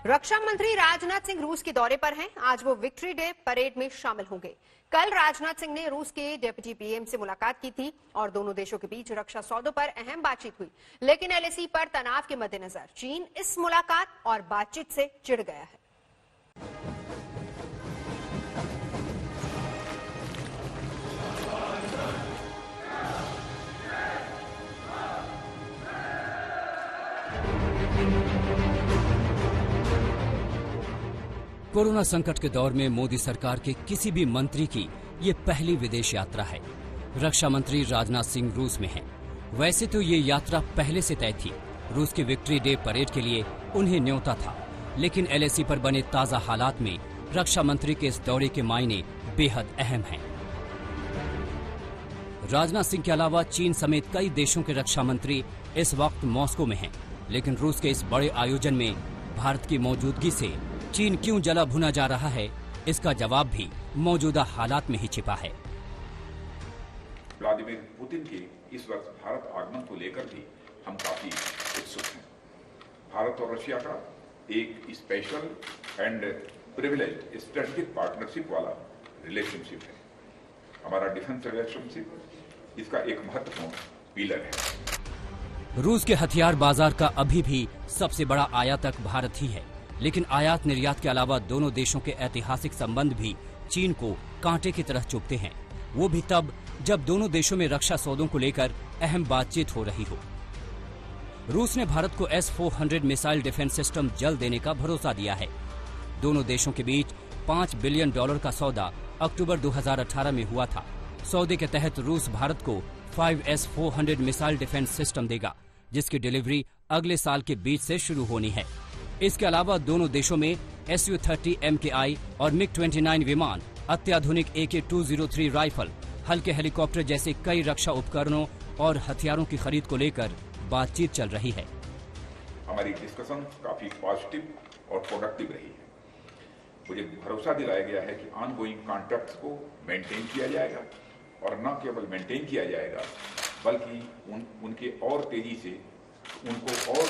रक्षा मंत्री राजनाथ सिंह रूस के दौरे पर हैं। आज वो विक्ट्री डे परेड में शामिल होंगे। कल राजनाथ सिंह ने रूस के डिप्टी पीएम से मुलाकात की थी और दोनों देशों के बीच रक्षा सौदों पर अहम बातचीत हुई। लेकिन एलएसी पर तनाव के मद्देनजर चीन इस मुलाकात और बातचीत से चिढ़ गया है। कोरोना संकट के दौर में मोदी सरकार के किसी भी मंत्री की ये पहली विदेश यात्रा है। रक्षा मंत्री राजनाथ सिंह रूस में हैं। वैसे तो ये यात्रा पहले से तय थी। रूस के विक्ट्री डे परेड के लिए उन्हें न्योता था, लेकिन एलएसी पर बने ताजा हालात में रक्षा मंत्री के इस दौरे के मायने बेहद अहम हैं। राजनाथ सिंह के अलावा चीन समेत कई देशों के रक्षा मंत्री इस वक्त मॉस्को में हैं, लेकिन रूस के इस बड़े आयोजन में भारत की मौजूदगी से चीन क्यों जला भुना जा रहा है, इसका जवाब भी मौजूदा हालात में ही छिपा है। व्लादिमीर पुतिन के इस वर्ष भारत आगमन को लेकर भी हम काफी उत्सुक हैं। भारत और रशिया का एक special and privileged strategic partnership वाला रिलेशनशिप है। हमारा डिफेंस रिलेशनशिप इसका एक महत्वपूर्ण पिलर है। रूस के हथियार बाजार का अभी भी सबसे बड़ा आयातक भारत ही है, लेकिन आयात निर्यात के अलावा दोनों देशों के ऐतिहासिक संबंध भी चीन को कांटे की तरह चुभते हैं। वो भी तब जब दोनों देशों में रक्षा सौदों को लेकर अहम बातचीत हो रही हो। रूस ने भारत को S-400 मिसाइल डिफेंस सिस्टम जल्द देने का भरोसा दिया है। दोनों देशों के बीच $5 बिलियन का सौदा अक्टूबर 2018 में हुआ था। सौदे के तहत रूस भारत को 5 S-400 मिसाइल डिफेंस सिस्टम देगा, जिसकी डिलीवरी अगले साल के बीच से शुरू होनी है। इसके अलावा दोनों देशों में Su-30 MKI और MiG-29 विमान, अत्याधुनिक AK-203 राइफल, हल्के हेलीकॉप्टर जैसे कई रक्षा उपकरणों और हथियारों की खरीद को लेकर बातचीत चल रही है। हमारी डिस्कशन काफी पॉजिटिव और प्रोडक्टिव रही है। मुझे भरोसा दिलाया गया है कि ऑनगोइंग कॉन्ट्रैक्ट्स को मेंटेन किया जाएगा और न केवल मेंटेन किया जाएगा बल्कि उनको और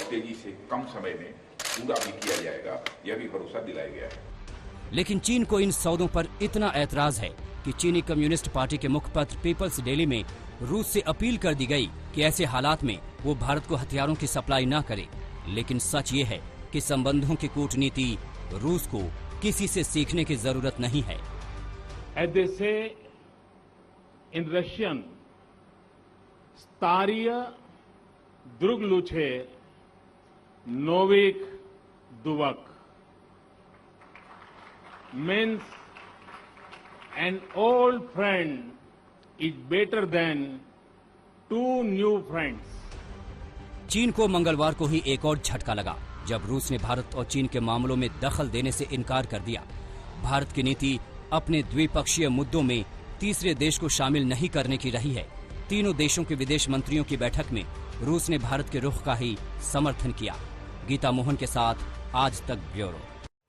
तेजी से कम समय में पूरा भी किया जाएगा, यह भी भरोसा दिलाया गया है। लेकिन चीन को इन सौदों पर इतना ऐतराज है कि चीनी कम्युनिस्ट पार्टी के मुखपत्र पीपल्स डेली में रूस से अपील कर दी गई कि ऐसे हालात में वो भारत को हथियारों की सप्लाई न करे। लेकिन सच ये है कि संबंधों की कूटनीति रूस को किसी से सीखने की जरूरत नहीं है। As they say in Russian, Staria Drugluche Novik Duvak means an old friend is better than two new friends. चीन को मंगलवार को ही एक और झटका लगा जब रूस ने भारत और चीन के मामलों में दखल देने से इनकार कर दिया। भारत की नीति अपने द्विपक्षीय मुद्दों में तीसरे देश को शामिल नहीं करने की रही है। तीनों देशों के विदेश मंत्रियों की बैठक में रूस ने भारत के रुख का ही समर्थन किया। गीता मोहन के साथ आज तक ब्यूरो।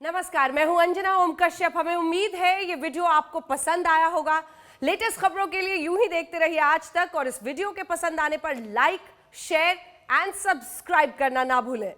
नमस्कार, मैं हूं अंजना ओम कश्यप। हमें उम्मीद है ये वीडियो आपको पसंद आया होगा। लेटेस्ट खबरों के लिए यूं ही देखते रहिए आज तक और इस वीडियो के पसंद आने पर लाइक, शेयर एंड सब्सक्राइब करना ना भूलें।